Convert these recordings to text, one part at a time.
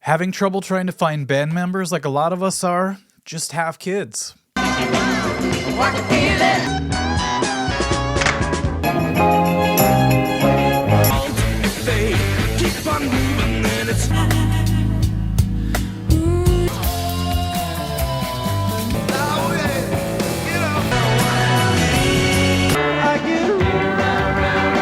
Having trouble trying to find band members like a lot of us are? Just have kids.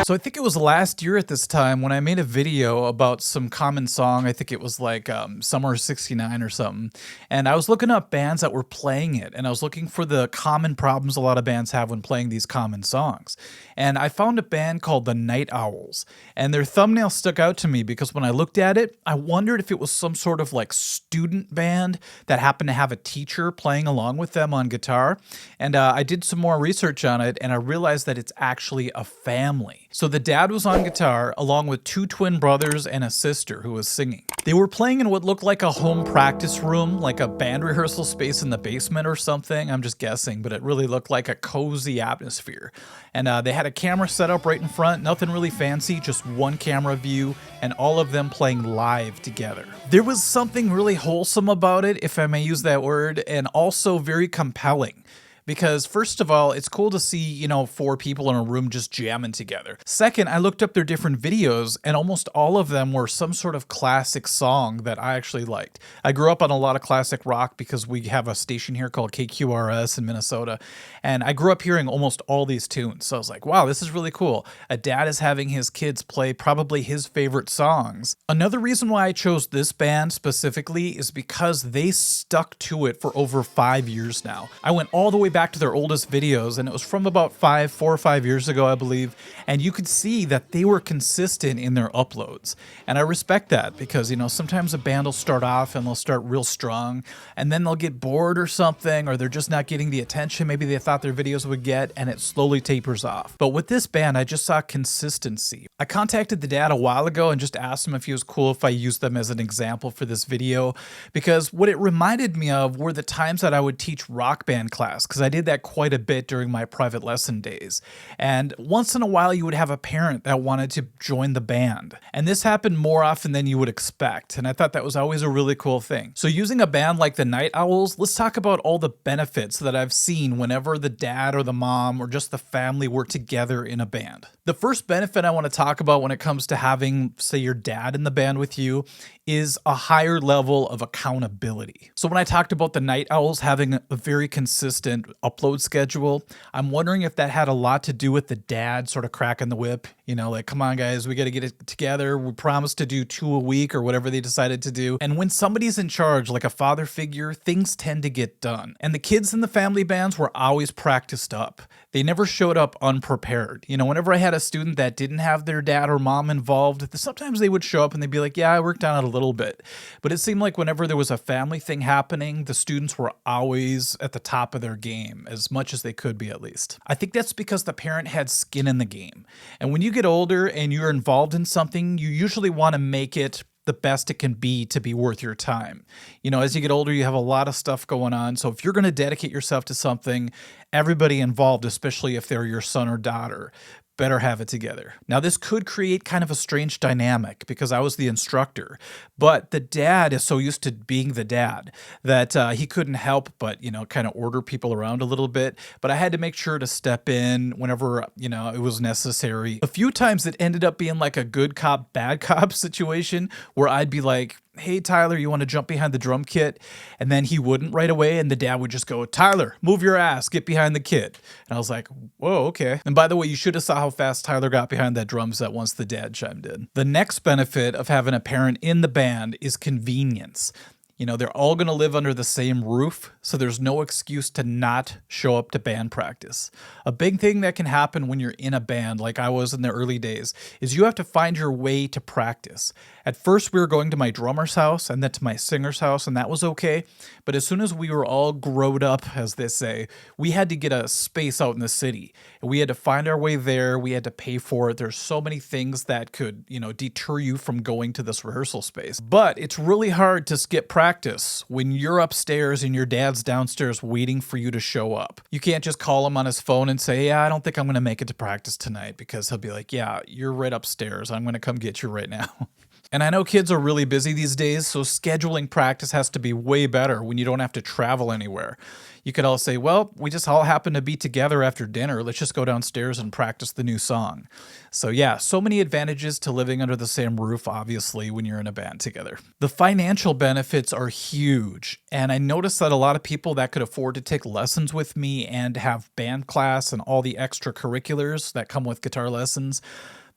So I think it was last year at this time when I made a video about some common song. I think it was like Summer '69 or something. And I was looking up bands that were playing it, and I was looking for the common problems a lot of bands have when playing these common songs. And I found a band called the Night Owls, and their thumbnail stuck out to me because when I looked at it, I wondered if it was some sort of like student band that happened to have a teacher playing along with them on guitar. And I did some more research on it, and I realized that it's actually a family. So the dad was on guitar along with two twin brothers and a sister who was singing. They were playing in what looked like a home practice room, like a band rehearsal space in the basement or something. I'm just guessing, but it really looked like a cozy atmosphere. And they had a camera set up right in front, nothing really fancy, just one camera view, and all of them playing live together. There was something really wholesome about it, if I may use that word, and also very compelling. Because first of all, it's cool to see, four people in a room just jamming together. Second, I looked up their different videos and almost all of them were some sort of classic song that I actually liked. I grew up on a lot of classic rock because we have a station here called KQRS in Minnesota. And I grew up hearing almost all these tunes. So I was like, wow, this is really cool. A dad is having his kids play probably his favorite songs. Another reason why I chose this band specifically is because they stuck to it for over 5 years now. I went all the way back to their oldest videos, and it was from about 4 or 5 years ago, I believe, and you could see that they were consistent in their uploads. And I respect that because, sometimes a band will start off and they'll start real strong, and then they'll get bored or something, or they're just not getting the attention maybe they thought their videos would get, and it slowly tapers off. But with this band, I just saw consistency. I contacted the dad a while ago and just asked him if he was cool if I used them as an example for this video, because what it reminded me of were the times that I would teach rock band class, because I did that quite a bit during my private lesson days. And once in a while, you would have a parent that wanted to join the band. And this happened more often than you would expect. And I thought that was always a really cool thing. So using a band like the Night Owls, let's talk about all the benefits that I've seen whenever the dad or the mom or just the family were together in a band. The first benefit I want to talk about when it comes to having, say, your dad in the band with you is a higher level of accountability. So when I talked about the Night Owls having a very consistent upload schedule, I'm wondering if that had a lot to do with the dad sort of cracking the whip, like, come on guys, we got to get it together. We promised to do 2 a week or whatever they decided to do. And when somebody's in charge, like a father figure, things tend to get done. And the kids in the family bands were always practiced up. They never showed up unprepared. Whenever I had a student that didn't have their dad or mom involved, sometimes they would show up and they'd be like, yeah, I worked on it a little bit. But it seemed like whenever there was a family thing happening, the students were always at the top of their game, as much as they could be at least. I think that's because the parent had skin in the game. And when you get older and you're involved in something, you usually want to make it the best it can be to be worth your time. As you get older, you have a lot of stuff going on. So if you're going to dedicate yourself to something, everybody involved, especially if they're your son or daughter, better have it together. Now, this could create kind of a strange dynamic because I was the instructor, but the dad is so used to being the dad that he couldn't help but, kind of order people around a little bit. But I had to make sure to step in whenever, it was necessary. A few times it ended up being like a good cop, bad cop situation where I'd be like, hey, Tyler, you want to jump behind the drum kit? And then he wouldn't right away. And the dad would just go, Tyler, move your ass, get behind the kit. And I was like, whoa, okay. And by the way, you should have saw how fast Tyler got behind that drum set once the dad chimed in. The next benefit of having a parent in the band is convenience. They're all going to live under the same roof, so there's no excuse to not show up to band practice. A big thing that can happen when you're in a band, like I was in the early days, is you have to find your way to practice. At first, we were going to my drummer's house and then to my singer's house, and that was okay. But as soon as we were all growed up, as they say, we had to get a space out in the city. And we had to find our way there. We had to pay for it. There's so many things that could, deter you from going to this rehearsal space. But it's really hard to skip practice when you're upstairs and your dad's downstairs waiting for you to show up. You can't just call him on his phone and say, yeah, I don't think I'm going to make it to practice tonight, because he'll be like, yeah, you're right upstairs. I'm going to come get you right now. And I know kids are really busy these days, so scheduling practice has to be way better when you don't have to travel anywhere. You could all say, well, we just all happen to be together after dinner. Let's just go downstairs and practice the new song. So, yeah, so many advantages to living under the same roof, obviously, when you're in a band together. The financial benefits are huge. And I noticed that a lot of people that could afford to take lessons with me and have band class and all the extracurriculars that come with guitar lessons,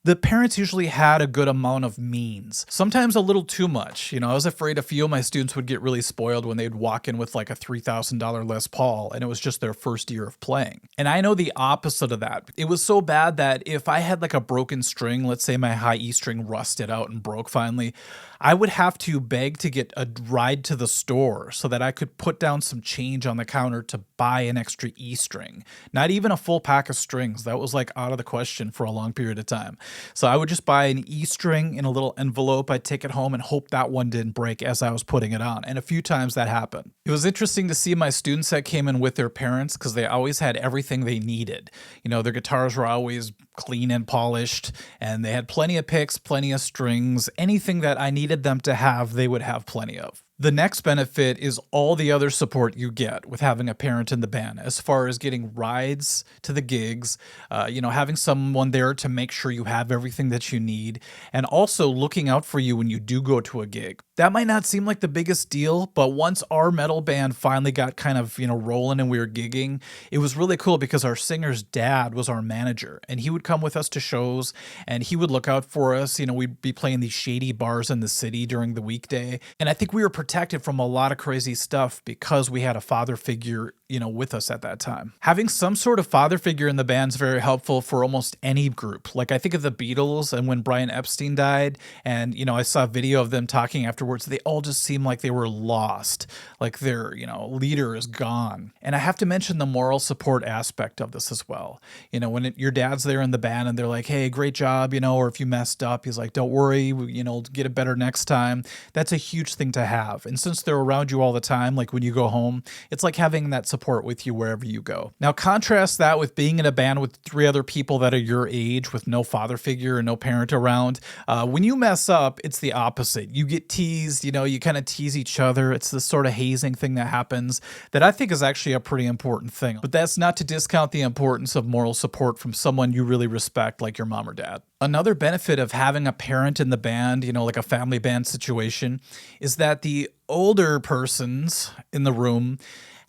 the parents usually had a good amount of means, sometimes a little too much. I was afraid a few of my students would get really spoiled when they'd walk in with like a $3,000 Les Paul and it was just their first year of playing. And I know the opposite of that. It was so bad that if I had like a broken string, let's say my high E string rusted out and broke finally, I would have to beg to get a ride to the store so that I could put down some change on the counter to buy an extra E string. Not even a full pack of strings. That was like out of the question for a long period of time. So I would just buy an E string in a little envelope. I'd take it home and hope that one didn't break as I was putting it on. And a few times that happened. It was interesting to see my students that came in with their parents because they always had everything they needed. Their guitars were always clean and polished, and they had plenty of picks, plenty of strings. Anything that I needed them to have, they would have plenty of. The next benefit is all the other support you get with having a parent in the band, as far as getting rides to the gigs, having someone there to make sure you have everything that you need, and also looking out for you when you do go to a gig. That might not seem like the biggest deal, but once our metal band finally got kind of, rolling and we were gigging, it was really cool because our singer's dad was our manager, and he would come with us to shows, and he would look out for us. We'd be playing these shady bars in the city during the weekday, and I think we were protected from a lot of crazy stuff because we had a father figure, with us at that time. Having some sort of father figure in the band is very helpful for almost any group. Like I think of the Beatles and when Brian Epstein died, and I saw a video of them talking afterwards, they all just seemed like they were lost, like their, leader is gone. And I have to mention the moral support aspect of this as well. When your dad's there in the band and they're like, hey, great job, or if you messed up, he's like, don't worry, get it better next time. That's a huge thing to have. And since they're around you all the time, like when you go home, it's like having that support with you wherever you go. Now contrast that with being in a band with 3 other people that are your age with no father figure and no parent around. When you mess up, it's the opposite. You get teased, you kind of tease each other. It's this sort of hazing thing that happens that I think is actually a pretty important thing. But that's not to discount the importance of moral support from someone you really respect, like your mom or dad. Another benefit of having a parent in the band, like a family band situation, is that the older persons in the room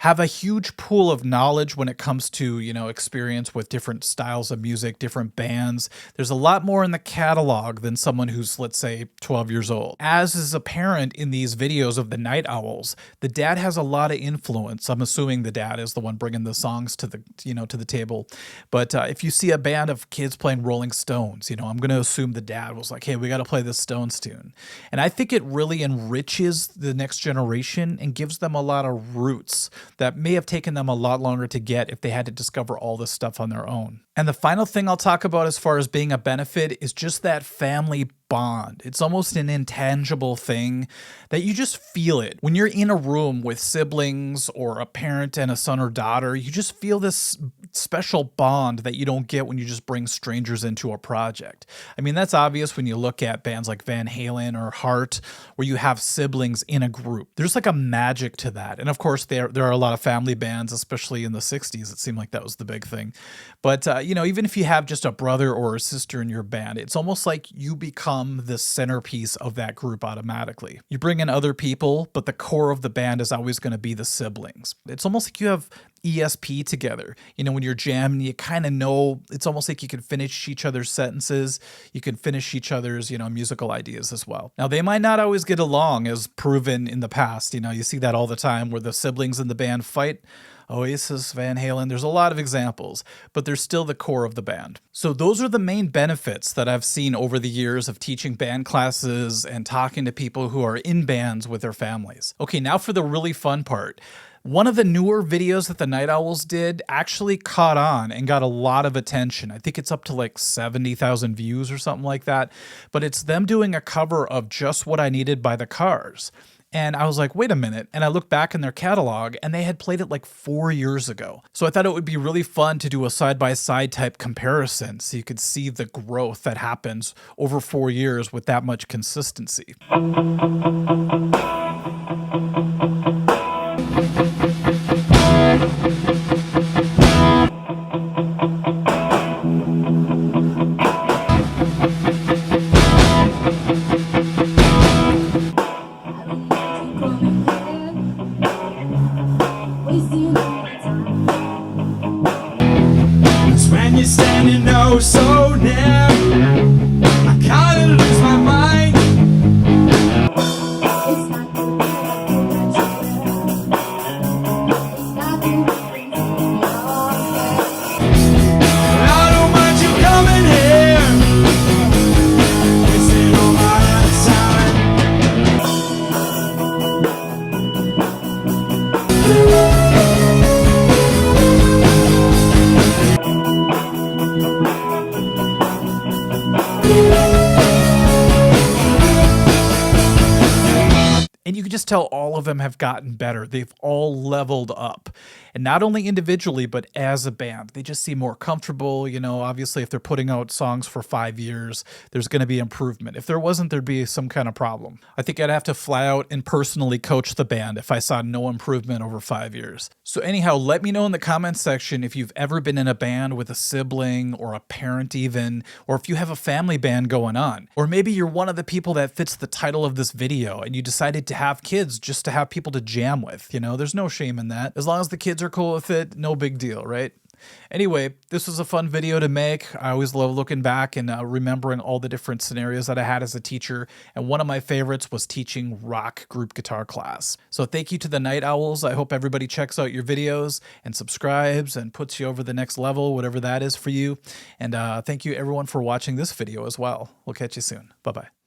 have a huge pool of knowledge when it comes to, experience with different styles of music, different bands. There's a lot more in the catalog than someone who's, let's say, 12 years old. As is apparent in these videos of the Night Owls, the dad has a lot of influence. I'm assuming the dad is the one bringing the songs to the, to the table. But if you see a band of kids playing Rolling Stones, I'm going to assume the dad was like, hey, we got to play this Stones tune. And I think it really enriches the next generation and gives them a lot of roots that may have taken them a lot longer to get if they had to discover all this stuff on their own. And the final thing I'll talk about as far as being a benefit is just that family bond. It's almost an intangible thing that you just feel it. When you're in a room with siblings or a parent and a son or daughter, you just feel this special bond that you don't get when you just bring strangers into a project. I mean, that's obvious when you look at bands like Van Halen or Heart, where you have siblings in a group. There's like a magic to that. And of course, there are a lot of family bands, especially in the 60s. It seemed like that was the big thing. But, even if you have just a brother or a sister in your band, it's almost like you become the centerpiece of that group automatically. You bring in other people, but the core of the band is always going to be the siblings. It's almost like you have ESP together. When you're jamming, you kind of know, it's almost like you can finish each other's sentences. You can finish each other's, musical ideas as well. Now, they might not always get along, as proven in the past. You see that all the time where the siblings in the band fight. Oasis, Van Halen, there's a lot of examples, but they're still the core of the band. So those are the main benefits that I've seen over the years of teaching band classes and talking to people who are in bands with their families. Okay, now for the really fun part. One of the newer videos that the Night Owls did actually caught on and got a lot of attention. I think it's up to like 70,000 views or something like that. But it's them doing a cover of Just What I Needed by the Cars. And I was like, wait a minute. And I looked back in their catalog and they had played it like 4 years ago. So I thought it would be really fun to do a side-by-side type comparison so you could see the growth that happens over 4 years with that much consistency. When you're standing oh so near, I kinda lose my mind. I don't mind you coming here, wasting all my time. And you can just tell all of them have gotten better. They've all leveled up. And not only individually, but as a band. They just seem more comfortable. You know, obviously, if they're putting out songs for 5 years, there's going to be improvement. If there wasn't, there'd be some kind of problem. I think I'd have to fly out and personally coach the band if I saw no improvement over 5 years. So anyhow, let me know in the comments section if you've ever been in a band with a sibling or a parent even, or if you have a family band going on. Or maybe you're one of the people that fits the title of this video and you decided to have kids just to have people to jam with. You know, there's no shame in that. As long as the kids are cool with it, no big deal, right? Anyway, this was a fun video to make. I always love looking back and remembering all the different scenarios that I had as a teacher. And one of my favorites was teaching rock group guitar class. So thank you to the Night Owls. I hope everybody checks out your videos and subscribes and puts you over the next level, whatever that is for you. And thank you everyone for watching this video as well. We'll catch you soon. Bye-bye.